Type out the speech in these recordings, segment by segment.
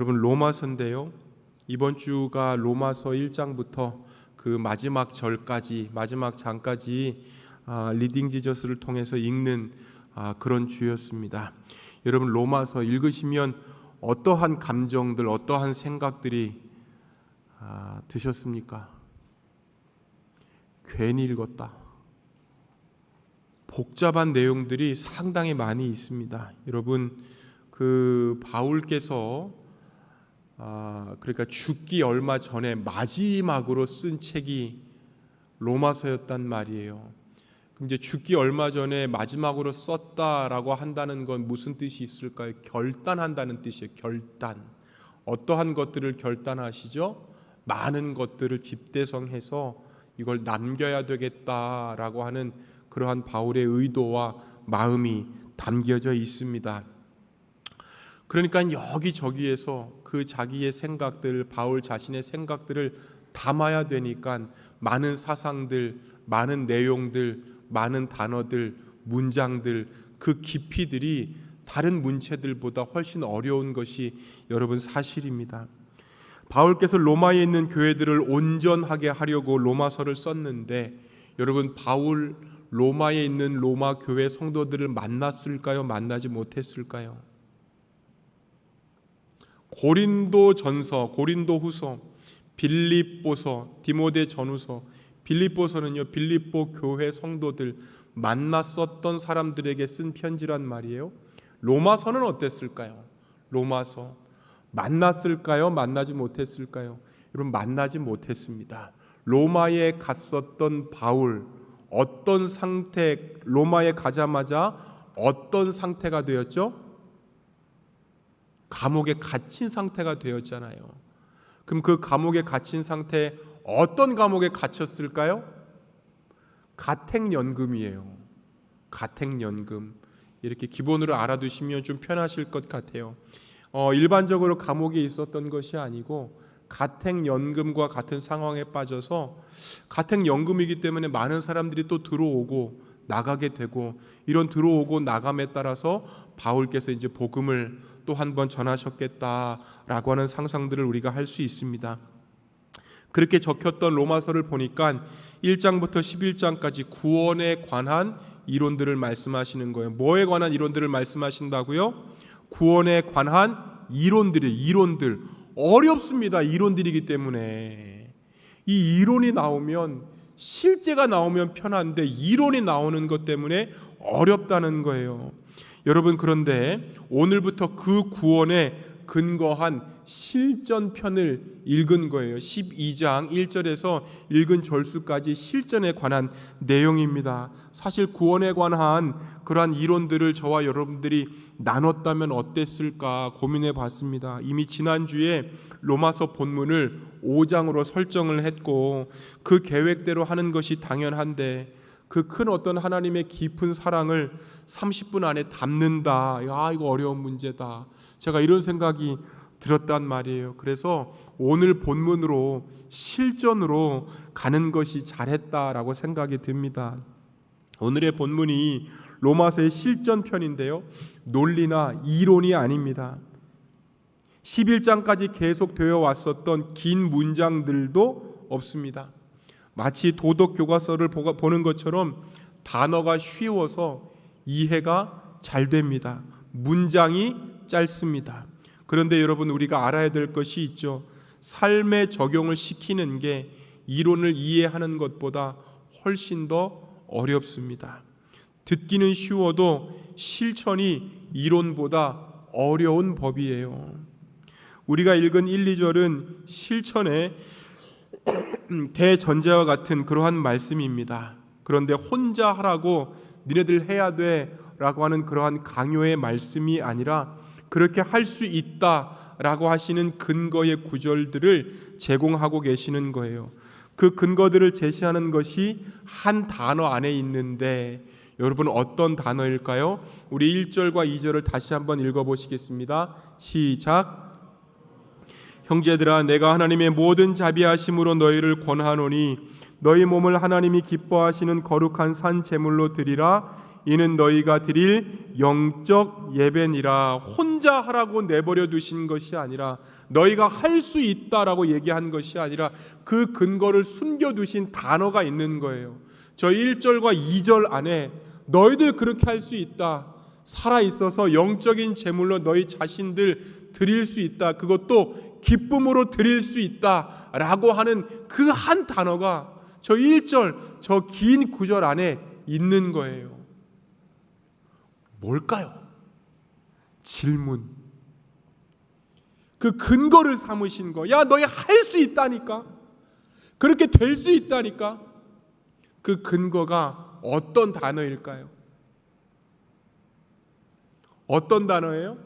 여러분, 로마서인데요. 이번 주가 로마서 1장부터 그 마지막 절까지, 마지막 장까지 리딩 지저스를 통해서 읽는 그런 주였습니다. 여러분, 로마서 읽으시면 어떠한 감정들, 어떠한 생각들이 드셨습니까? 괜히 읽었다. 복잡한 내용들이 상당히 많이 있습니다. 여러분, 그 바울께서 그러니까 죽기 얼마 전에 마지막으로 쓴 책이 로마서였단 말이에요. 그럼 이제 죽기 얼마 전에 마지막으로 썼다라고 한다는 건 무슨 뜻이 있을까요? 결단한다는 뜻이에요. 결단. 어떠한 것들을 결단하시죠? 많은 것들을 집대성해서 이걸 남겨야 되겠다라고 하는 그러한 바울의 의도와 마음이 담겨져 있습니다. 그러니까 여기저기에서 그 자기의 생각들, 바울 자신의 생각들을 담아야 되니까 많은 사상들, 많은 내용들, 많은 단어들, 문장들, 그 깊이들이 다른 문체들보다 훨씬 어려운 것이 여러분 사실입니다. 바울께서 로마에 있는 교회들을 온전하게 하려고 로마서를 썼는데, 여러분, 바울 로마에 있는 로마 교회 성도들을 만났을까요? 만나지 못했을까요? 고린도 전서, 고린도 후서, 빌립보서, 디모데 전후서, 빌립보서는요, 빌립보 교회 성도들 만났었던 사람들에게 쓴 편지란 말이에요. 로마서는 어땠을까요? 로마서 만났을까요? 만나지 못했을까요? 여러분, 만나지 못했습니다. 로마에 갔었던 바울, 어떤 상태, 로마에 가자마자 어떤 상태가 되었죠? 감옥에 갇힌 상태가 되었잖아요. 그럼 그 감옥에 갇힌 상태, 어떤 감옥에 갇혔을까요? 가택연금이에요. 가택연금. 이렇게 기본으로 알아두시면 좀 편하실 것 같아요. 일반적으로 감옥에 있었던 것이 아니고 가택연금과 같은 상황에 빠져서, 가택연금이기 때문에 많은 사람들이 또 들어오고 나가게 되고, 이런 들어오고 나감에 따라서 바울께서 이제 복음을 또 한 번 전하셨겠다라고 하는 상상들을 우리가 할 수 있습니다. 그렇게 적혔던 로마서를 보니까 1장부터 11장까지 구원에 관한 이론들을 말씀하시는 거예요. 뭐에 관한 이론들을 말씀하신다고요? 구원에 관한 이론들. 어렵습니다. 이론들이기 때문에. 이 이론이 나오면, 실제가 나오면 편한데 이론이 나오는 것 때문에 어렵다는 거예요. 여러분, 그런데 오늘부터 그 구원에 근거한 실전편을 읽은 거예요. 12장 1절에서 읽은 절수까지 실전에 관한 내용입니다. 사실 구원에 관한 그러한 이론들을 저와 여러분들이 나눴다면 어땠을까 고민해 봤습니다. 이미 지난주에 로마서 본문을 5장으로 설정을 했고, 그 계획대로 하는 것이 당연한데, 그 큰 어떤 하나님의 깊은 사랑을 30분 안에 담는다. 야, 이거 어려운 문제다. 제가 이런 생각이 들었단 말이에요. 그래서 오늘 본문으로, 실전으로 가는 것이 잘했다라고 생각이 듭니다. 오늘의 본문이 로마서의 실전편인데요, 논리나 이론이 아닙니다. 11장까지 계속 되어 왔었던 긴 문장들도 없습니다. 마치 도덕 교과서를 보는 것처럼 단어가 쉬워서 이해가 잘 됩니다. 문장이 짧습니다. 그런데 여러분, 우리가 알아야 될 것이 있죠. 삶에 적용을 시키는 게 이론을 이해하는 것보다 훨씬 더 어렵습니다. 듣기는 쉬워도 실천이 이론보다 어려운 법이에요. 우리가 읽은 1, 2절은 실천의 대전제와 같은 그러한 말씀입니다. 그런데 혼자 하라고, 니네들 해야 돼 라고 하는 그러한 강요의 말씀이 아니라, 그렇게 할 수 있다라고 하시는 근거의 구절들을 제공하고 계시는 거예요. 그 근거들을 제시하는 것이 한 단어 안에 있는데, 여러분, 어떤 단어일까요? 우리 1절과 2절을 다시 한번 읽어보시겠습니다. 시작. 형제들아, 내가 하나님의 모든 자비하심으로 너희를 권하노니 너희 몸을 하나님이 기뻐하시는 거룩한 산 제물로 드리라. 이는 너희가 드릴 영적 예배니라. 혼자 하라고 내버려 두신 것이 아니라, 너희가 할 수 있다라고 얘기한 것이 아니라 그 근거를 숨겨두신 단어가 있는 거예요. 저 1절과 2절 안에 너희들 그렇게 할 수 있다, 살아있어서 영적인 제물로 너희 자신들 드릴 수 있다, 그것도 기쁨으로 드릴 수 있다 라고 하는 그 한 단어가 저 1절, 저 긴 구절 안에 있는 거예요. 뭘까요? 질문. 그 근거를 삼으신 거. 야, 너희 할 수 있다니까, 그렇게 될 수 있다니까. 그 근거가 어떤 단어일까요? 어떤 단어예요?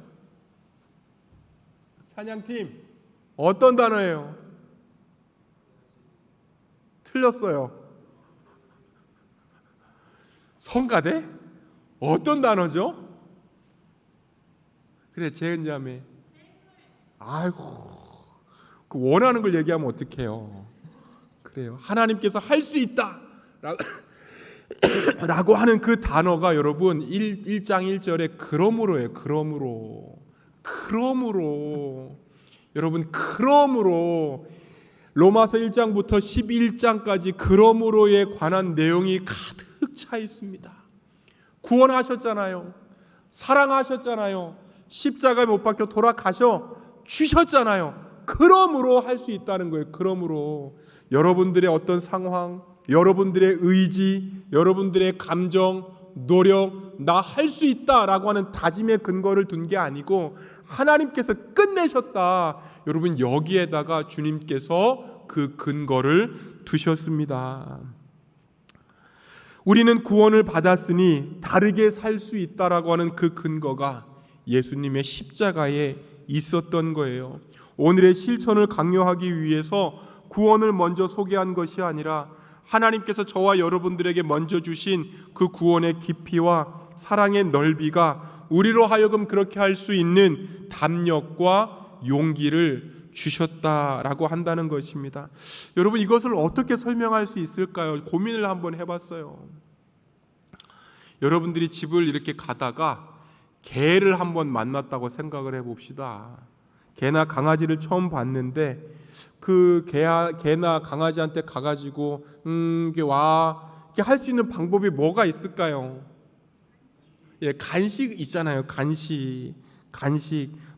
찬양팀, 어떤 단어예요? 틀렸어요. 성가대? 어떤 단어죠? 그래, 재은자매. 아이고, 그 원하는 걸 얘기하면 어떡해요. 그래요. 하나님께서 할 수 있다 라고 하는 그 단어가 여러분 1장 1절에 그러므로예요. 그러므로 여러분, 그러므로 로마서 1장부터 11장까지 그러므로에 관한 내용이 가득 차 있습니다. 구원하셨잖아요. 사랑하셨잖아요. 십자가에 못 박혀 돌아가셔 주셨잖아요. 그러므로 할 수 있다는 거예요. 그러므로 여러분들의 어떤 상황, 여러분들의 의지, 여러분들의 감정, 노력, 나 할 수 있다라고 하는 다짐의 근거를 둔 게 아니고 하나님께서 끝내셨다. 여러분, 여기에다가 주님께서 그 근거를 두셨습니다. 우리는 구원을 받았으니 다르게 살 수 있다라고 하는 그 근거가 예수님의 십자가에 있었던 거예요. 오늘의 실천을 강요하기 위해서 구원을 먼저 소개한 것이 아니라 하나님께서 저와 여러분들에게 먼저 주신 그 구원의 깊이와 사랑의 넓이가 우리로 하여금 그렇게 할 수 있는 담력과 용기를 주셨다라고 한다는 것입니다. 여러분, 이것을 어떻게 설명할 수 있을까요? 고민을 한번 해봤어요. 여러분들이 집을 이렇게 가다가 개를 한번 만났다고 생각을 해봅시다. 개나 강아지를 처음 봤는데 그 개나 강아지한테 가가지고 이게 와, 이렇게 할 수 있는 방법이 뭐가 있을까요? 예, 간식 있잖아요. 간식.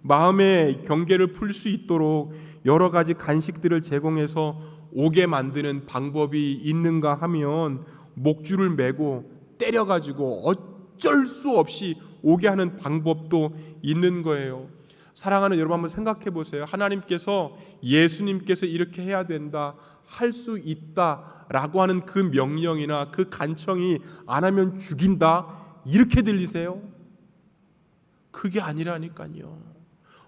마음의 경계를 풀 수 있도록 여러 가지 간식들을 제공해서 오게 만드는 방법이 있는가 하면 목줄을 메고 때려가지고 어쩔 수 없이 오게 하는 방법도 있는 거예요. 사랑하는 여러분, 한번 생각해 보세요. 하나님께서, 예수님께서 이렇게 해야 된다, 할 수 있다 라고 하는 그 명령이나 그 간청이 안 하면 죽인다, 이렇게 들리세요? 그게 아니라니까요.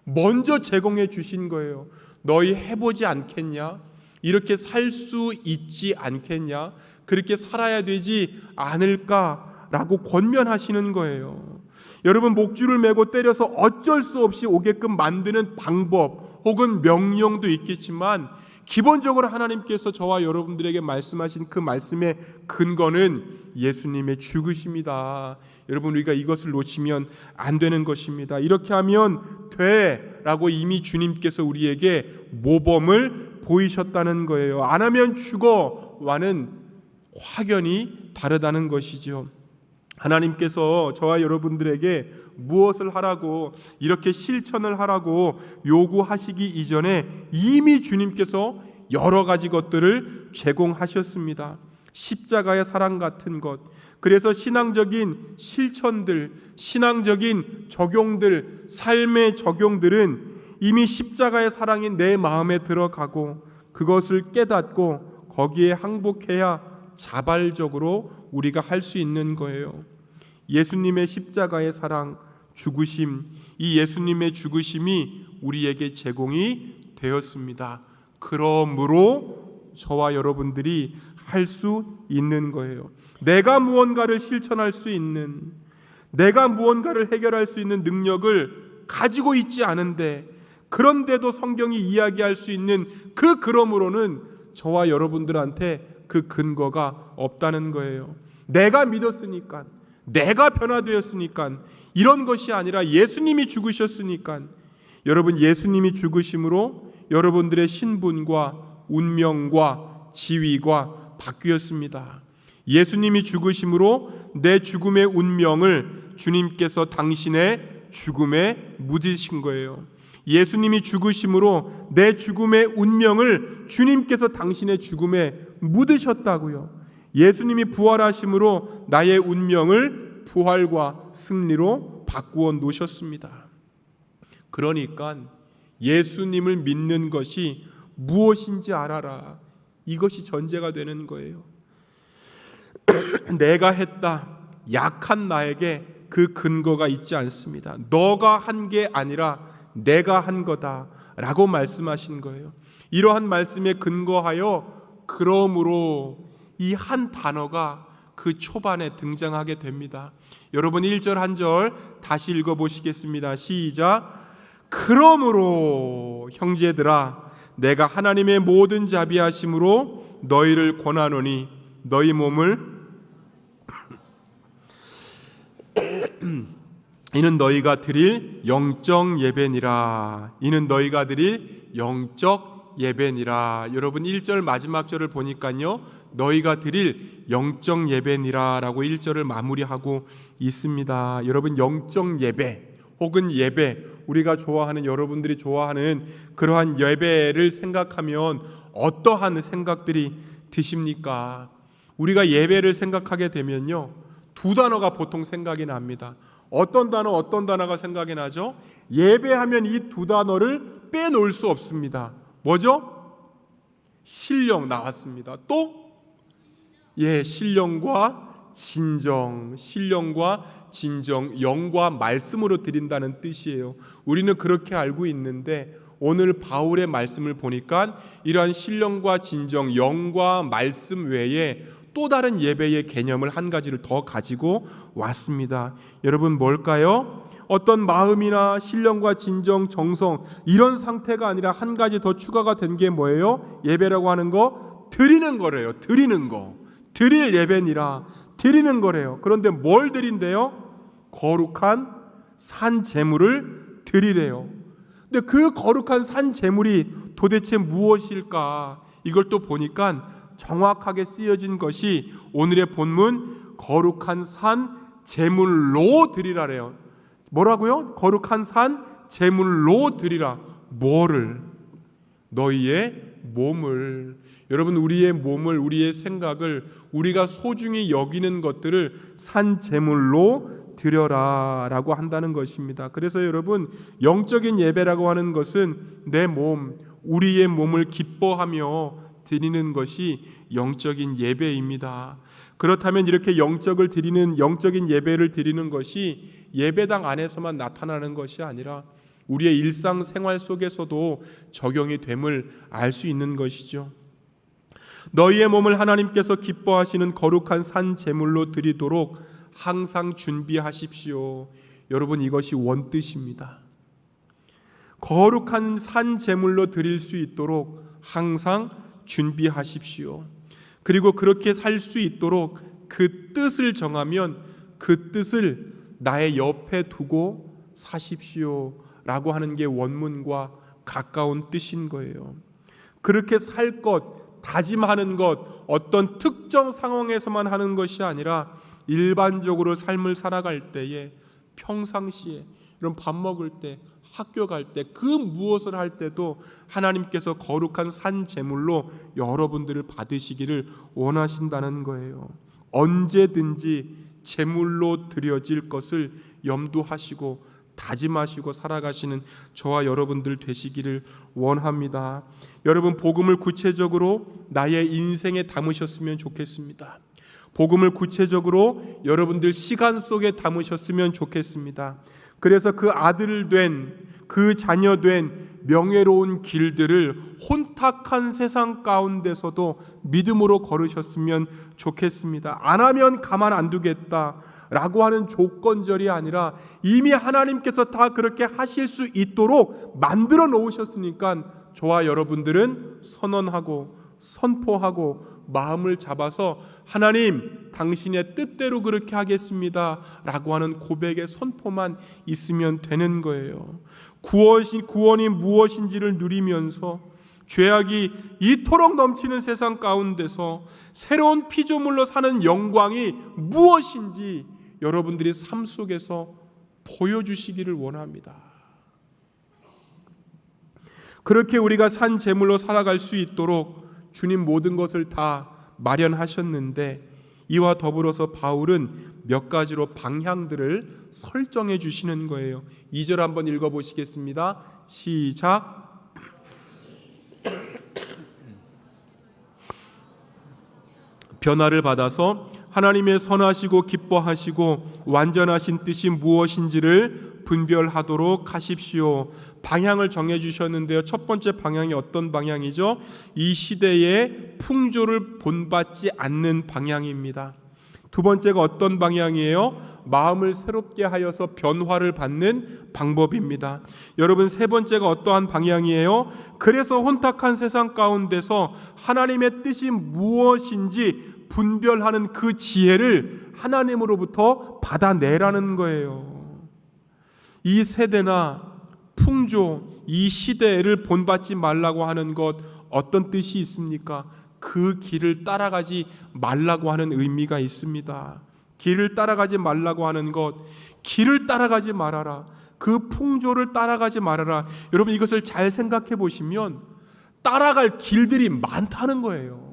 먼저 제공해 주신 거예요. 너희 해보지 않겠냐? 이렇게 살 수 있지 않겠냐? 그렇게 살아야 되지 않을까라고 권면하시는 거예요. 여러분, 목줄을 메고 때려서 어쩔 수 없이 오게끔 만드는 방법 혹은 명령도 있겠지만 기본적으로 하나님께서 저와 여러분들에게 말씀하신 그 말씀의 근거는 예수님의 죽으심이다. 여러분, 우리가 이것을 놓치면 안 되는 것입니다. 이렇게 하면 돼라고 이미 주님께서 우리에게 모범을 보이셨다는 거예요. 안 하면 죽어와는 확연히 다르다는 것이죠. 하나님께서 저와 여러분들에게 무엇을 하라고, 이렇게 실천을 하라고 요구하시기 이전에 이미 주님께서 여러 가지 것들을 제공하셨습니다. 십자가의 사랑 같은 것, 그래서 신앙적인 실천들, 신앙적인 적용들, 삶의 적용들은 이미 십자가의 사랑이 내 마음에 들어가고 그것을 깨닫고 거기에 항복해야 자발적으로 우리가 할 수 있는 거예요. 예수님의 십자가의 사랑, 죽으심, 이 예수님의 죽으심이 우리에게 제공이 되었습니다. 그러므로 저와 여러분들이 할 수 있는 거예요. 내가 무언가를 실천할 수 있는, 내가 무언가를 해결할 수 있는 능력을 가지고 있지 않은데, 그런데도 성경이 이야기할 수 있는 그 그러므로는 저와 여러분들한테 그 근거가 없다는 거예요. 내가 믿었으니까, 내가 변화되었으니까, 이런 것이 아니라 예수님이 죽으셨으니까, 여러분, 예수님이 죽으심으로 여러분들의 신분과 운명과 지위가 바뀌었습니다. 예수님이 죽으심으로 내 죽음의 운명을 주님께서 당신의 죽음에 묻으신 거예요. 예수님이 죽으심으로 내 죽음의 운명을 주님께서 당신의 죽음에 묻으셨다고요. 예수님이 부활하심으로 나의 운명을 부활과 승리로 바꾸어 놓으셨습니다. 그러니까 예수님을 믿는 것이 무엇인지 알아라. 이것이 전제가 되는 거예요. 내가 했다. 약한 나에게 그 근거가 있지 않습니다. 너가 한 게 아니라 내가 한 거다라고 말씀하신 거예요. 이러한 말씀에 근거하여 그러므로 이 한 단어가 그 초반에 등장하게 됩니다. 여러분 1절 한 절 다시 읽어보시겠습니다. 시작. 그러므로 형제들아 내가 하나님의 모든 자비하심으로 너희를 권하노니 너희 몸을 이는 너희가 드릴 영적 예배니라. 이는 너희가 드릴 영적 예배니라. 여러분 1절 마지막 절을 보니까요, 너희가 드릴 영적 예배니라 라고 1절을 마무리하고 있습니다. 여러분 영적 예배 혹은 예배, 우리가 좋아하는, 여러분들이 좋아하는 그러한 예배를 생각하면 어떠한 생각들이 드십니까? 우리가 예배를 생각하게 되면요, 두 단어가 보통 생각이 납니다. 어떤 단어가 생각이 나죠? 예배하면 이 두 단어를 빼놓을 수 없습니다. 뭐죠? 신령 나왔습니다. 또 신령과 진정, 신령과 진정, 영과 말씀으로 드린다는 뜻이에요. 우리는 그렇게 알고 있는데 오늘 바울의 말씀을 보니까 이러한 신령과 진정, 영과 말씀 외에 또 다른 예배의 개념을 한 가지를 더 가지고 왔습니다. 여러분 뭘까요? 어떤 마음이나 신령과 진정, 정성 이런 상태가 아니라 한 가지 더 추가가 된 게 뭐예요? 예배라고 하는 거 드리는 거래요. 드리는 거. 드릴 예배니라. 드리는 거래요. 그런데 뭘 드린대요? 거룩한 산 제물을 드리래요. 근데 그 거룩한 산 제물이 도대체 무엇일까? 이걸 또 보니까 정확하게 쓰여진 것이 오늘의 본문 거룩한 산 제물로 드리라래요. 뭐라고요? 거룩한 산 제물로 드리라. 뭐를? 너희의 몸을. 여러분 우리의 몸을, 우리의 생각을, 우리가 소중히 여기는 것들을 산 제물로 드려라 라고 한다는 것입니다. 그래서 여러분 영적인 예배라고 하는 것은 내 몸, 우리의 몸을 기뻐하며 드리는 것이 영적인 예배입니다. 그렇다면 이렇게 영적인 예배를 드리는 것이 예배당 안에서만 나타나는 것이 아니라 우리의 일상생활 속에서도 적용이 됨을 알 수 있는 것이죠. 너희의 몸을 하나님께서 기뻐하시는 거룩한 산 제물로 드리도록 항상 준비하십시오. 여러분 이것이 원뜻입니다. 거룩한 산 제물로 드릴 수 있도록 항상 준비하십시오. 그리고 그렇게 살 수 있도록 그 뜻을 정하면 그 뜻을 나의 옆에 두고 사십시오 라고 하는 게 원문과 가까운 뜻인 거예요. 그렇게 살 것, 다짐하는 것, 어떤 특정 상황에서만 하는 것이 아니라 일반적으로 삶을 살아갈 때에, 평상시에, 이런 밥 먹을 때, 학교 갈 때, 그 무엇을 할 때도 하나님께서 거룩한 산 제물로 여러분들을 받으시기를 원하신다는 거예요. 언제든지 제물로 드려질 것을 염두하시고 다짐하시고 살아가시는 저와 여러분들 되시기를 원합니다. 여러분 복음을 구체적으로 나의 인생에 담으셨으면 좋겠습니다. 복음을 구체적으로 여러분들 시간 속에 담으셨으면 좋겠습니다. 그래서 그 아들 된, 그 자녀 된 명예로운 길들을 혼탁한 세상 가운데서도 믿음으로 걸으셨으면 좋겠습니다. 안 하면 가만 안 두겠다라고 하는 조건절이 아니라 이미 하나님께서 다 그렇게 하실 수 있도록 만들어 놓으셨으니까 저와 여러분들은 선언하고 선포하고 마음을 잡아서 하나님 당신의 뜻대로 그렇게 하겠습니다 라고 하는 고백의 선포만 있으면 되는 거예요. 구원이 무엇인지를 누리면서 죄악이 이토록 넘치는 세상 가운데서 새로운 피조물로 사는 영광이 무엇인지 여러분들이 삶 속에서 보여주시기를 원합니다. 그렇게 우리가 산 제물로 살아갈 수 있도록 주님 모든 것을 다 마련하셨는데, 이와 더불어서 바울은 몇 가지로 방향들을 설정해 주시는 거예요. 2절 한번 읽어보시겠습니다. 시작. 변화를 받아서 하나님의 선하시고 기뻐하시고 완전하신 뜻이 무엇인지를 분별하도록 하십시오. 방향을 정해 주셨는데요. 첫 번째 방향이 어떤 방향이죠? 이 시대의 풍조를 본받지 않는 방향입니다. 두 번째가 어떤 방향이에요? 마음을 새롭게 하여서 변화를 받는 방법입니다. 여러분, 세 번째가 어떠한 방향이에요? 그래서 혼탁한 세상 가운데서 하나님의 뜻이 무엇인지 분별하는 그 지혜를 하나님으로부터 받아내라는 거예요. 이 세대나 풍조, 이 시대를 본받지 말라고 하는 것, 어떤 뜻이 있습니까? 그 길을 따라가지 말라고 하는 의미가 있습니다. 길을 따라가지 말라고 하는 것, 길을 따라가지 말아라. 그 풍조를 따라가지 말아라. 여러분, 이것을 잘 생각해 보시면 따라갈 길들이 많다는 거예요.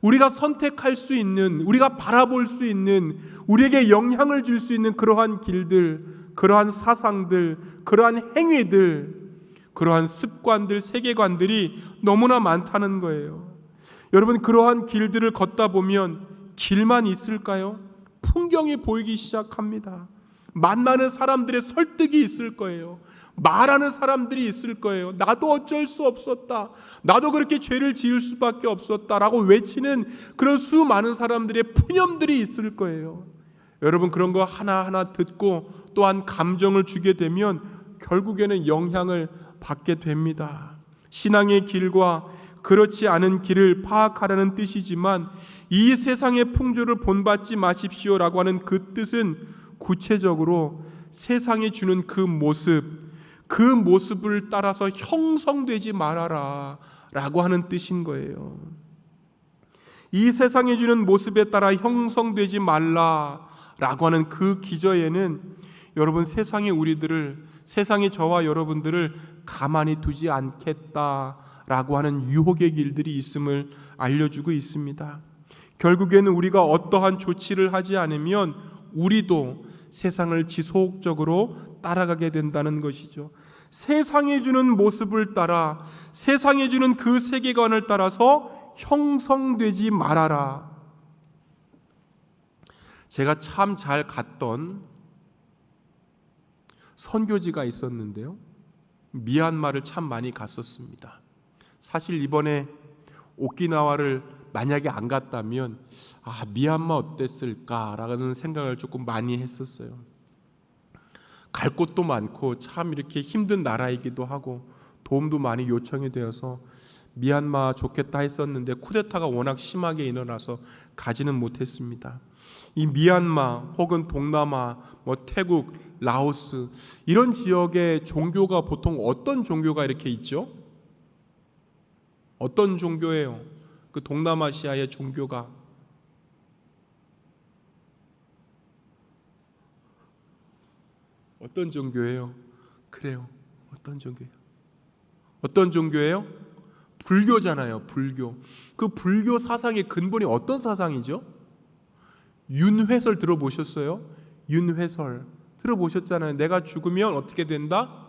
우리가 선택할 수 있는, 우리가 바라볼 수 있는, 우리에게 영향을 줄 수 있는 그러한 길들, 그러한 사상들, 그러한 행위들, 그러한 습관들, 세계관들이 너무나 많다는 거예요. 여러분, 그러한 길들을 걷다 보면 길만 있을까요? 풍경이 보이기 시작합니다. 만나는 사람들의 설득이 있을 거예요. 말하는 사람들이 있을 거예요. 나도 어쩔 수 없었다, 나도 그렇게 죄를 지을 수밖에 없었다라고 외치는 그런 수많은 사람들의 푸념들이 있을 거예요. 여러분, 그런 거 하나하나 듣고 또한 감정을 주게 되면 결국에는 영향을 받게 됩니다. 신앙의 길과 그렇지 않은 길을 파악하라는 뜻이지만, 이 세상의 풍조를 본받지 마십시오라고 하는 그 뜻은 구체적으로 세상이 주는 그 모습을 따라서 형성되지 말아라 라고 하는 뜻인 거예요. 이 세상이 주는 모습에 따라 형성되지 말라라고 하는 그 기저에는 여러분, 세상이 저와 여러분들을 가만히 두지 않겠다라고 하는 유혹의 길들이 있음을 알려주고 있습니다. 결국에는 우리가 어떠한 조치를 하지 않으면 우리도 세상을 지속적으로 따라가게 된다는 것이죠. 세상이 주는 모습을 따라, 세상이 주는 그 세계관을 따라서 형성되지 말아라. 제가 참 잘 갔던 선교지가 있었는데요, 미얀마를 참 많이 갔었습니다. 사실 이번에 오키나와를 만약에 안 갔다면 미얀마 어땠을까라는 생각을 조금 많이 했었어요. 갈 곳도 많고 참 이렇게 힘든 나라이기도 하고 도움도 많이 요청이 되어서 미얀마 좋겠다 했었는데 쿠데타가 워낙 심하게 일어나서 가지는 못했습니다. 이 미얀마 혹은 동남아, 태국, 라오스 이런 지역의 종교가 보통 어떤 종교가 이렇게 있죠? 어떤 종교예요? 그 동남아시아의 종교가 어떤 종교예요? 그래요. 어떤 종교예요? 어떤 종교예요? 불교잖아요. 불교. 그 불교 사상의 근본이 어떤 사상이죠? 윤회설 들어보셨어요? 윤회설 들어보셨잖아요. 내가 죽으면 어떻게 된다?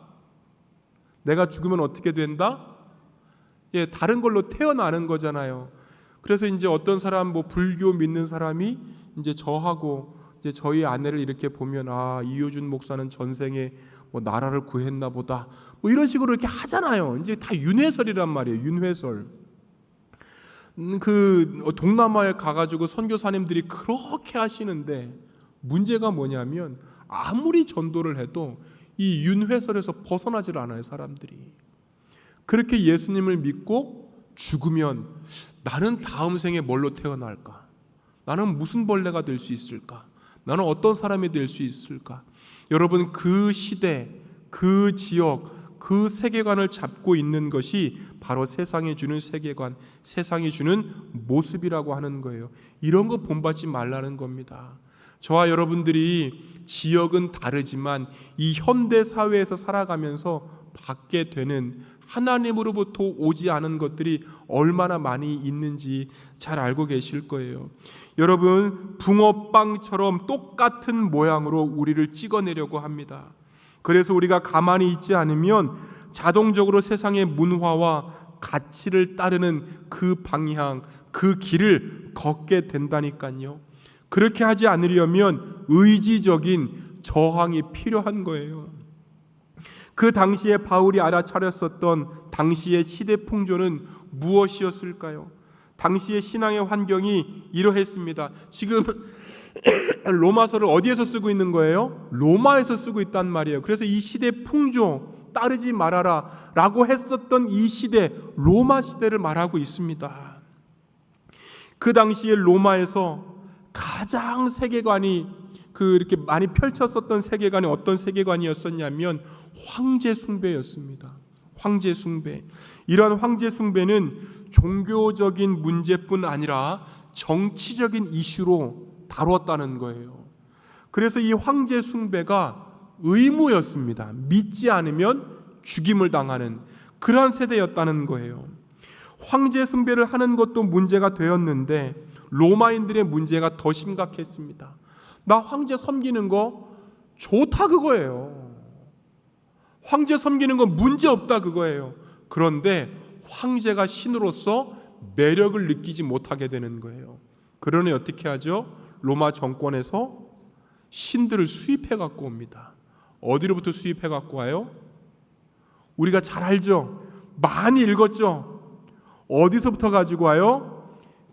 내가 죽으면 어떻게 된다? 다른 걸로 태어나는 거잖아요. 그래서 이제 어떤 사람 불교 믿는 사람이 이제 저하고 이제 저희 아내를 이렇게 보면 이효준 목사는 전생에 나라를 구했나 보다. 이런 식으로 이렇게 하잖아요. 이제 다 윤회설이란 말이에요. 윤회설. 그 동남아에 가가지고 선교사님들이 그렇게 하시는데 문제가 뭐냐면 아무리 전도를 해도 이 윤회설에서 벗어나질 않아요. 사람들이 그렇게 예수님을 믿고 죽으면 나는 다음 생에 뭘로 태어날까? 나는 무슨 벌레가 될 수 있을까? 나는 어떤 사람이 될 수 있을까? 여러분, 그 시대, 그 지역, 그 세계관을 잡고 있는 것이 바로 세상이 주는 세계관, 세상이 주는 모습이라고 하는 거예요. 이런 거 본받지 말라는 겁니다. 저와 여러분들이 지역은 다르지만 이 현대 사회에서 살아가면서 받게 되는 하나님으로부터 오지 않은 것들이 얼마나 많이 있는지 잘 알고 계실 거예요. 여러분, 붕어빵처럼 똑같은 모양으로 우리를 찍어내려고 합니다. 그래서 우리가 가만히 있지 않으면 자동적으로 세상의 문화와 가치를 따르는 그 방향, 그 길을 걷게 된다니까요. 그렇게 하지 않으려면 의지적인 저항이 필요한 거예요. 그 당시에 바울이 알아차렸었던 당시의 시대 풍조는 무엇이었을까요? 당시의 신앙의 환경이 이러했습니다. 지금 로마서를 어디에서 쓰고 있는 거예요? 로마에서 쓰고 있단 말이에요. 그래서 이 시대 풍조 따르지 말아라 라고 했었던 이 시대, 로마 시대를 말하고 있습니다. 그 당시에 로마에서 가장 세계관이 이렇게 많이 펼쳤었던 세계관이 어떤 세계관이었었냐면 황제 숭배였습니다. 황제 숭배. 이러한 황제 숭배는 종교적인 문제뿐 아니라 정치적인 이슈로 다뤘다는 거예요. 그래서 이 황제 숭배가 의무였습니다. 믿지 않으면 죽임을 당하는 그러한 세대였다는 거예요. 황제 숭배를 하는 것도 문제가 되었는데 로마인들의 문제가 더 심각했습니다. 나 황제 섬기는 거 좋다 그거예요. 황제 섬기는 건 문제 없다 그거예요. 그런데 황제가 신으로서 매력을 느끼지 못하게 되는 거예요. 그러니 어떻게 하죠? 로마 정권에서 신들을 수입해 갖고 옵니다. 어디로부터 수입해 갖고 와요? 우리가 잘 알죠? 많이 읽었죠? 어디서부터 가지고 와요?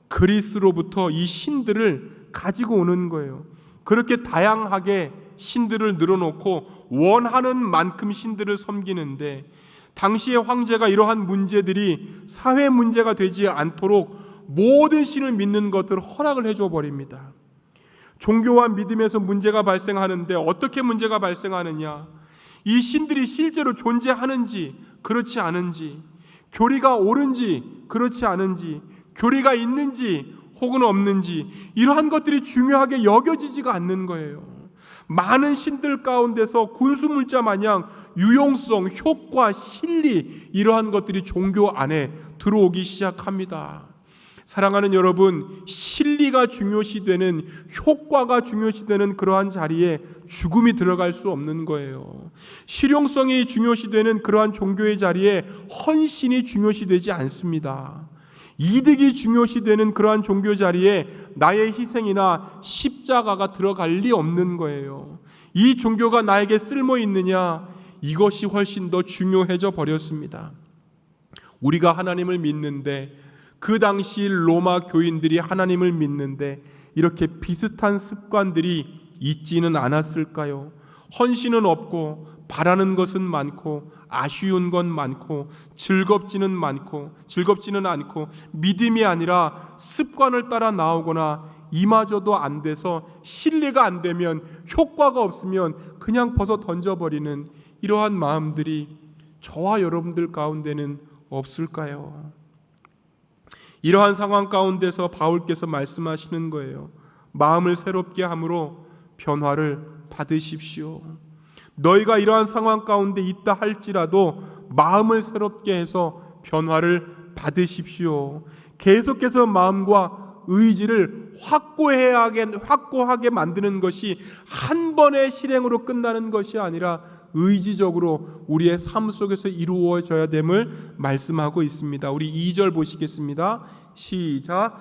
그리스로부터 이 신들을 가지고 오는 거예요. 그렇게 다양하게 신들을 늘어놓고 원하는 만큼 신들을 섬기는데 당시의 황제가 이러한 문제들이 사회 문제가 되지 않도록 모든 신을 믿는 것들을 허락을 해줘 버립니다. 종교와 믿음에서 문제가 발생하는데 어떻게 문제가 발생하느냐? 이 신들이 실제로 존재하는지 그렇지 않은지, 교리가 옳은지 그렇지 않은지, 교리가 있는지 혹은 없는지, 이러한 것들이 중요하게 여겨지지가 않는 거예요. 많은 신들 가운데서 군수물자 마냥 유용성, 효과, 실리, 이러한 것들이 종교 안에 들어오기 시작합니다. 사랑하는 여러분, 실리가 중요시되는, 효과가 중요시되는 그러한 자리에 죽음이 들어갈 수 없는 거예요. 실용성이 중요시되는 그러한 종교의 자리에 헌신이 중요시되지 않습니다. 이득이 중요시되는 그러한 종교 자리에 나의 희생이나 십자가가 들어갈 리 없는 거예요. 이 종교가 나에게 쓸모 있느냐? 이것이 훨씬 더 중요해져 버렸습니다. 우리가 하나님을 믿는데, 그 당시 로마 교인들이 하나님을 믿는데 이렇게 비슷한 습관들이 있지는 않았을까요? 헌신은 없고 바라는 것은 많고 아쉬운 건 많고 즐겁지는 않고 믿음이 아니라 습관을 따라 나오거나 이마저도 안 돼서 신뢰가 안 되면, 효과가 없으면 그냥 벗어 던져버리는 이러한 마음들이 저와 여러분들 가운데는 없을까요? 이러한 상황 가운데서 바울께서 말씀하시는 거예요. 마음을 새롭게 함으로 변화를 받으십시오. 너희가 이러한 상황 가운데 있다 할지라도 마음을 새롭게 해서 변화를 받으십시오. 계속해서 마음과 의지를 확고하게 만드는 것이 한 번의 실행으로 끝나는 것이 아니라 의지적으로 우리의 삶 속에서 이루어져야 됨을 말씀하고 있습니다. 우리 2절 보시겠습니다. 시작.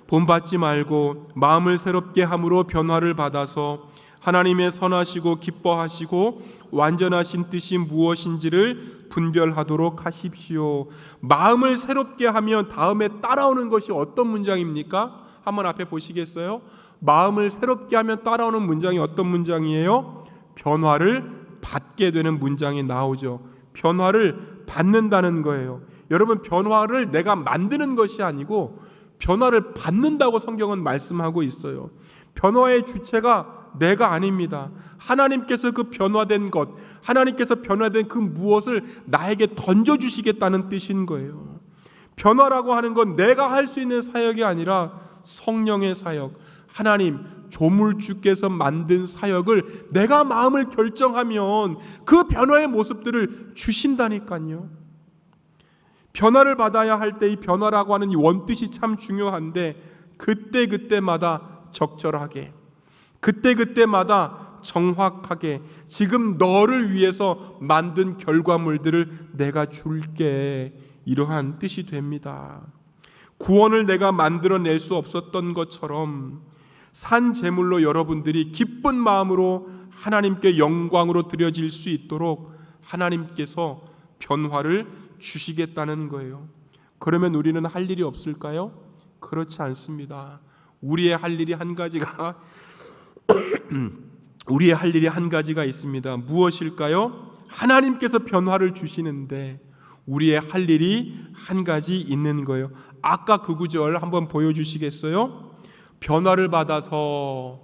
본받지 말고 마음을 새롭게 함으로 변화를 받아서 하나님의 선하시고 기뻐하시고 완전하신 뜻이 무엇인지를 분별하도록 하십시오. 마음을 새롭게 하면 다음에 따라오는 것이 어떤 문장입니까? 한번 앞에 보시겠어요? 마음을 새롭게 하면 따라오는 문장이 어떤 문장이에요? 변화를 받게 되는 문장이 나오죠. 변화를 받는다는 거예요. 여러분, 변화를 내가 만드는 것이 아니고 변화를 받는다고 성경은 말씀하고 있어요. 변화의 주체가 내가 아닙니다. 하나님께서 그 변화된 것, 하나님께서 변화된 그 무엇을 나에게 던져주시겠다는 뜻인 거예요. 변화라고 하는 건 내가 할 수 있는 사역이 아니라 성령의 사역, 하나님 조물주께서 만든 사역을 내가 마음을 결정하면 그 변화의 모습들을 주신다니까요. 변화를 받아야 할 때 이 변화라고 하는 이 원뜻이 참 중요한데, 그때그때마다 적절하게, 그때그때마다 정확하게 지금 너를 위해서 만든 결과물들을 내가 줄게, 이러한 뜻이 됩니다. 구원을 내가 만들어낼 수 없었던 것처럼 산 제물로 여러분들이 기쁜 마음으로 하나님께 영광으로 드려질 수 있도록 하나님께서 변화를 주시겠다는 거예요. 그러면 우리는 할 일이 없을까요? 그렇지 않습니다. 우리의 할 일이 한 가지가 우리의 할 일이 한 가지가 있습니다. 무엇일까요? 하나님께서 변화를 주시는데 우리의 할 일이 한 가지 있는 거예요. 아까 그 구절 한번 보여주시겠어요? 변화를 받아서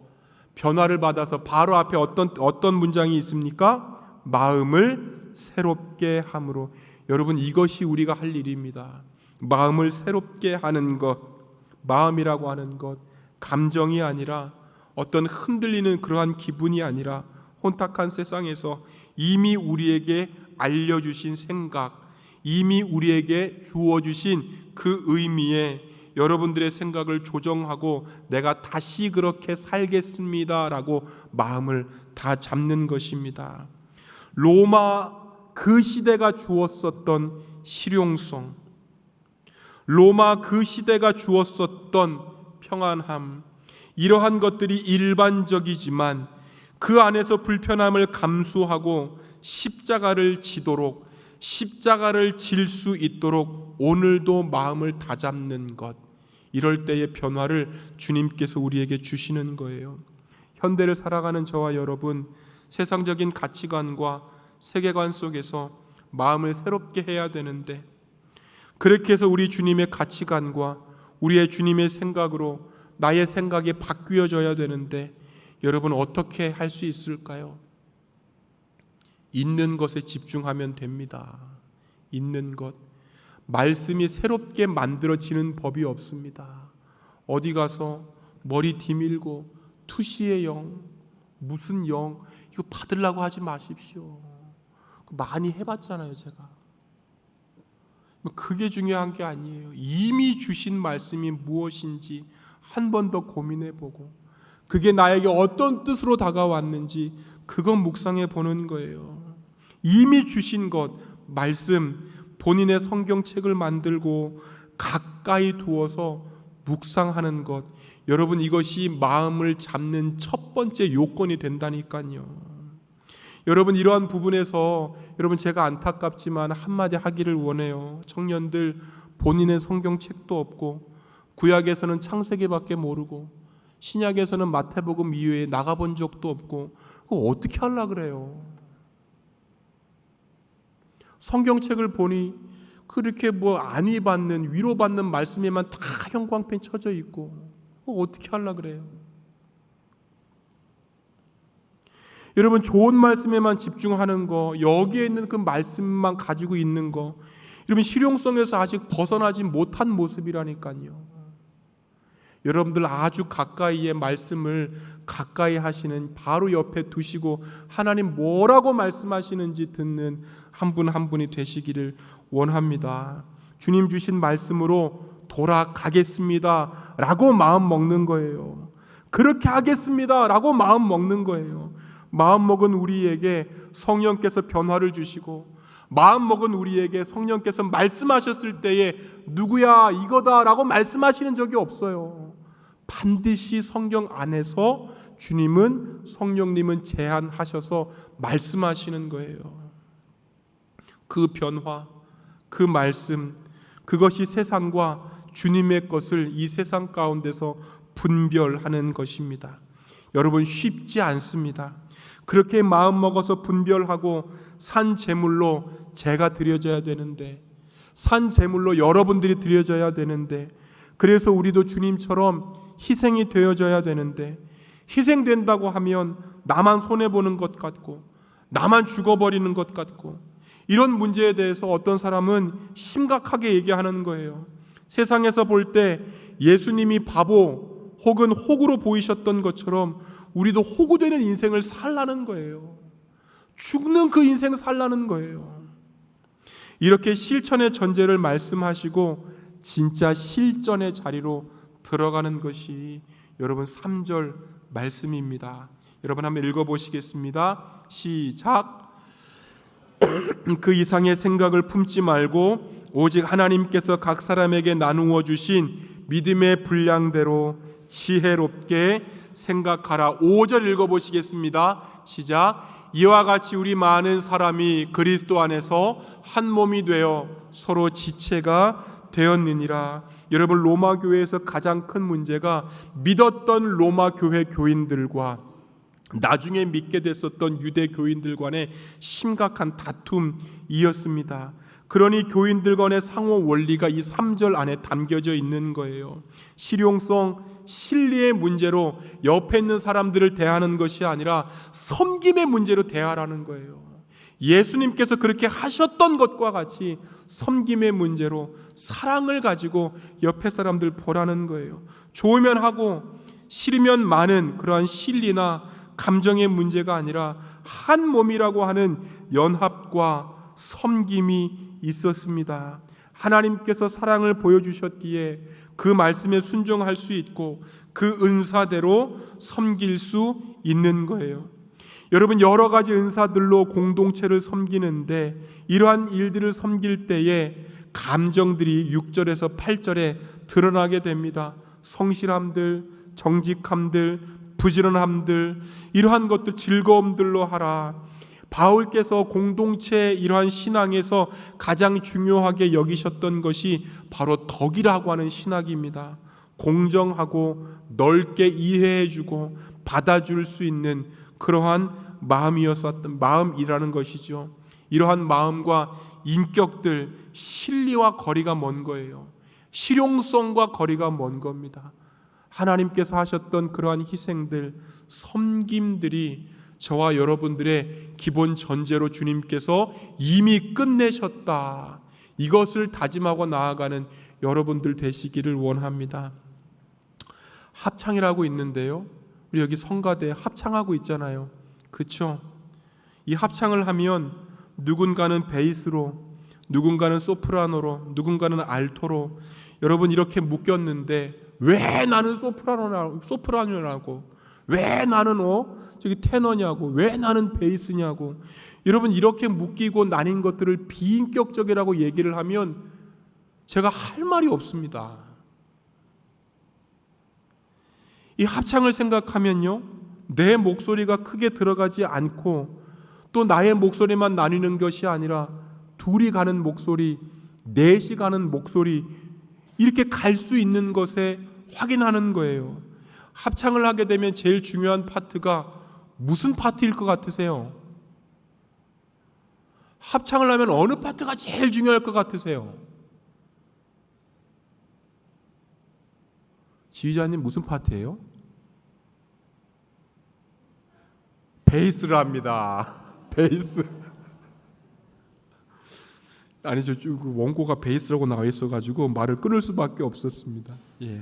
바로 앞에 어떤 문장이 있습니까? 마음을 새롭게 함으로. 여러분, 이것이 우리가 할 일입니다. 마음을 새롭게 하는 것, 마음이라고 하는 것, 감정이 아니라 어떤 흔들리는 그러한 기분이 아니라 혼탁한 세상에서 이미 우리에게 알려주신 생각, 이미 우리에게 주어주신 그 의미에 여러분들의 생각을 조정하고 내가 다시 그렇게 살겠습니다라고 마음을 다 잡는 것입니다. 로마 그 시대가 주었었던 실용성, 로마 그 시대가 주었었던 평안함, 이러한 것들이 일반적이지만 그 안에서 불편함을 감수하고 십자가를 지도록, 십자가를 질 수 있도록 오늘도 마음을 다잡는 것, 이럴 때의 변화를 주님께서 우리에게 주시는 거예요. 현대를 살아가는 저와 여러분, 세상적인 가치관과 세계관 속에서 마음을 새롭게 해야 되는데, 그렇게 해서 우리 주님의 가치관과 우리의 주님의 생각으로 나의 생각이 바뀌어져야 되는데, 여러분 어떻게 할 수 있을까요? 있는 것에 집중하면 됩니다. 있는 것. 말씀이 새롭게 만들어지는 법이 없습니다. 어디 가서 머리 디밀고 투시의 영, 무슨 영, 이거 받으려고 하지 마십시오. 많이 해봤잖아요, 제가. 그게 중요한 게 아니에요. 이미 주신 말씀이 무엇인지 한 번 더 고민해보고 그게 나에게 어떤 뜻으로 다가왔는지 그건 묵상해 보는 거예요. 이미 주신 것, 말씀, 본인의 성경책을 만들고 가까이 두어서 묵상하는 것, 여러분 이것이 마음을 잡는 첫 번째 요건이 된다니까요. 여러분, 이러한 부분에서 여러분 제가 안타깝지만 한마디 하기를 원해요. 청년들, 본인의 성경책도 없고 구약에서는 창세기밖에 모르고 신약에서는 마태복음 이외에 나가본 적도 없고 그거 어떻게 하려고 그래요? 성경책을 보니 그렇게 안위받는, 위로받는 말씀에만 다 형광펜 쳐져 있고 그거 어떻게 하려고 그래요? 여러분, 좋은 말씀에만 집중하는 거, 여기에 있는 그 말씀만 가지고 있는 거, 여러분 실용성에서 아직 벗어나지 못한 모습이라니까요. 여러분들 아주 가까이의 말씀을 가까이 하시는, 바로 옆에 두시고 하나님 뭐라고 말씀하시는지 듣는 한 분 한 분이 되시기를 원합니다. 주님 주신 말씀으로 돌아가겠습니다 라고 마음 먹는 거예요. 그렇게 하겠습니다 라고 마음 먹는 거예요. 마음 먹은 우리에게 성령께서 변화를 주시고, 마음 먹은 우리에게 성령께서 말씀하셨을 때에 누구야 이거다 라고 말씀하시는 적이 없어요. 반드시 성경 안에서 주님은, 성령님은 제안하셔서 말씀하시는 거예요. 그 변화, 그 말씀, 그것이 세상과 주님의 것을 이 세상 가운데서 분별하는 것입니다. 여러분 쉽지 않습니다. 그렇게 마음 먹어서 분별하고 산 제물로 제가 드려져야 되는데, 산 제물로 여러분들이 드려져야 되는데, 그래서 우리도 주님처럼 희생이 되어져야 되는데, 희생된다고 하면 나만 손해보는 것 같고 나만 죽어버리는 것 같고, 이런 문제에 대해서 어떤 사람은 심각하게 얘기하는 거예요. 세상에서 볼 때 예수님이 바보 혹은 호구로 보이셨던 것처럼 우리도 호구되는 인생을 살라는 거예요. 죽는 그 인생 살라는 거예요. 이렇게 실천의 전제를 말씀하시고 진짜 실전의 자리로 들어가는 것이 여러분 3절 말씀입니다. 여러분 한번 읽어보시겠습니다. 시작. 그 이상의 생각을 품지 말고 오직 하나님께서 각 사람에게 나누어 주신 믿음의 분량대로 지혜롭게 생각하라. 5절 읽어보시겠습니다. 시작. 이와 같이 우리 많은 사람이 그리스도 안에서 한 몸이 되어 서로 지체가 되었느니라. 여러분, 로마 교회에서 가장 큰 문제가 믿었던 로마 교회 교인들과 나중에 믿게 됐었던 유대 교인들 간의 심각한 다툼이었습니다. 그러니 교인들 간의 상호 원리가 이 3절 안에 담겨져 있는 거예요. 실용성, 실리의 문제로 옆에 있는 사람들을 대하는 것이 아니라 섬김의 문제로 대하라는 거예요. 예수님께서 그렇게 하셨던 것과 같이 섬김의 문제로 사랑을 가지고 옆에 사람들 보라는 거예요. 좋으면 하고 싫으면 마는 그러한 실리나 감정의 문제가 아니라 한 몸이라고 하는 연합과 섬김이 있었습니다. 하나님께서 사랑을 보여주셨기에 그 말씀에 순종할 수 있고 그 은사대로 섬길 수 있는 거예요. 여러분, 여러 가지 은사들로 공동체를 섬기는데 이러한 일들을 섬길 때에 감정들이 6절에서 8절에 드러나게 됩니다. 성실함들, 정직함들, 부지런함들, 이러한 것들 즐거움들로 하라. 바울께서 공동체 이러한 신앙에서 가장 중요하게 여기셨던 것이 바로 덕이라고 하는 신학입니다. 공정하고 넓게 이해해주고 받아줄 수 있는 그러한 마음이라는 것이죠. 이러한 마음과 인격들, 실리와 거리가 먼 거예요. 실용성과 거리가 먼 겁니다. 하나님께서 하셨던 그러한 희생들, 섬김들이 저와 여러분들의 기본 전제로 주님께서 이미 끝내셨다. 이것을 다짐하고 나아가는 여러분들 되시기를 원합니다. 합창이라고 있는데요, 우리 여기 성가대 합창하고 있잖아요. 그렇죠? 이 합창을 하면 누군가는 베이스로, 누군가는 소프라노로, 누군가는 알토로, 여러분 이렇게 묶였는데 왜 나는 소프라노라고, 왜 나는 저기 테너냐고, 왜 나는 베이스냐고, 여러분 이렇게 묶이고 나뉜 것들을 비인격적이라고 얘기를 하면 제가 할 말이 없습니다. 이 합창을 생각하면요, 내 목소리가 크게 들어가지 않고 또 나의 목소리만 나뉘는 것이 아니라 둘이 가는 목소리, 넷이 가는 목소리, 이렇게 갈 수 있는 것에 확인하는 거예요. 합창을 하게 되면 제일 중요한 파트가 무슨 파트일 것 같으세요? 합창을 하면 어느 파트가 제일 중요할 것 같으세요? 지휘자님 무슨 파트예요? 베이스를 합니다. 베이스. 아니, 원고가 베이스라고 나와 있어가지고 말을 끊을 수밖에 없었습니다. 예.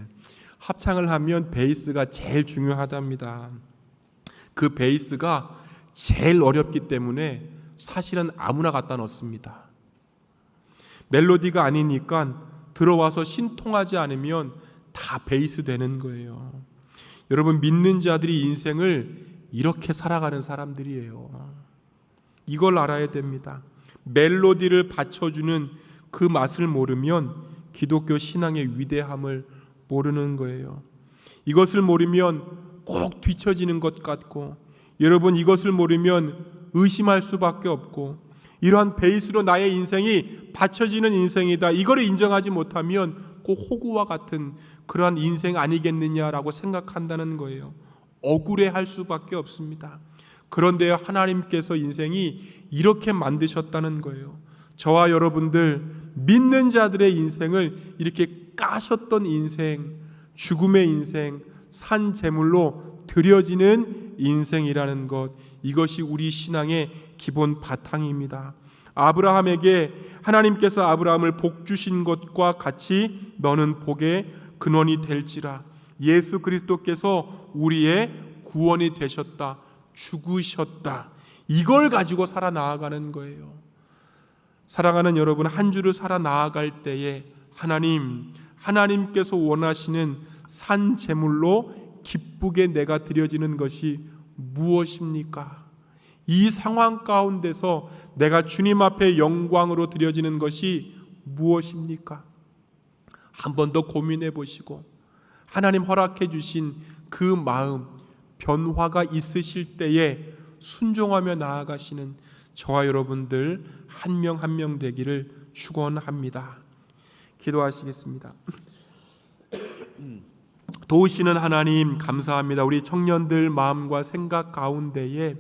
합창을 하면 베이스가 제일 중요하답니다. 그 베이스가 제일 어렵기 때문에 사실은 아무나 갖다 넣습니다. 멜로디가 아니니까 들어와서 신통하지 않으면 다 베이스 되는 거예요. 여러분, 믿는 자들이 인생을 이렇게 살아가는 사람들이에요. 이걸 알아야 됩니다. 멜로디를 받쳐주는 그 맛을 모르면 기독교 신앙의 위대함을 모르는 거예요. 이것을 모르면 꼭 뒤처지는 것 같고, 여러분 이것을 모르면 의심할 수밖에 없고, 이러한 베이스로 나의 인생이 받쳐지는 인생이다, 이거를 인정하지 못하면 꼭 호구와 같은 그러한 인생 아니겠느냐라고 생각한다는 거예요. 억울해할 수밖에 없습니다. 그런데 하나님께서 인생이 이렇게 만드셨다는 거예요. 저와 여러분들 믿는 자들의 인생을 이렇게 까셨던 인생, 죽음의 인생, 산 제물로 드려지는 인생이라는 것, 이것이 우리 신앙의 기본 바탕입니다. 아브라함에게 하나님께서 아브라함을 복 주신 것과 같이 너는 복의 근원이 될지라. 예수 그리스도께서 우리의 구원이 되셨다, 죽으셨다, 이걸 가지고 살아나가는 거예요. 사랑하는 여러분, 한 주를 살아나갈 때에 하나님께서 원하시는 산 제물로 기쁘게 내가 드려지는 것이 무엇입니까? 이 상황 가운데서 내가 주님 앞에 영광으로 드려지는 것이 무엇입니까? 한 번 더 고민해 보시고 하나님 허락해 주신 그 마음, 변화가 있으실 때에 순종하며 나아가시는 저와 여러분들 한 명 한 명 되기를 축원합니다. 기도하시겠습니다. 도우시는 하나님 감사합니다. 우리 청년들 마음과 생각 가운데에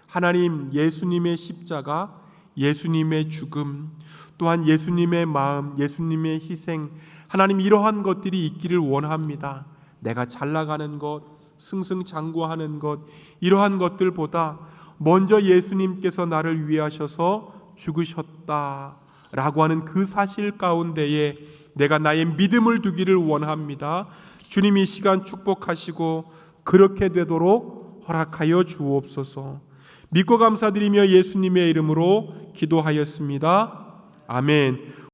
하나님, 예수님의 십자가, 예수님의 죽음, 또한 예수님의 마음, 예수님의 희생, 하나님, 이러한 것들이 있기를 원합니다. 내가 잘 나가는 것, 승승장구하는 것, 이러한 것들보다 먼저 예수님께서 나를 위하셔서 죽으셨다라고 하는 그 사실 가운데에 내가 나의 믿음을 두기를 원합니다. 주님이 이 시간 축복하시고 그렇게 되도록 허락하여 주옵소서. 믿고 감사드리며 예수님의 이름으로 기도하였습니다. 아멘.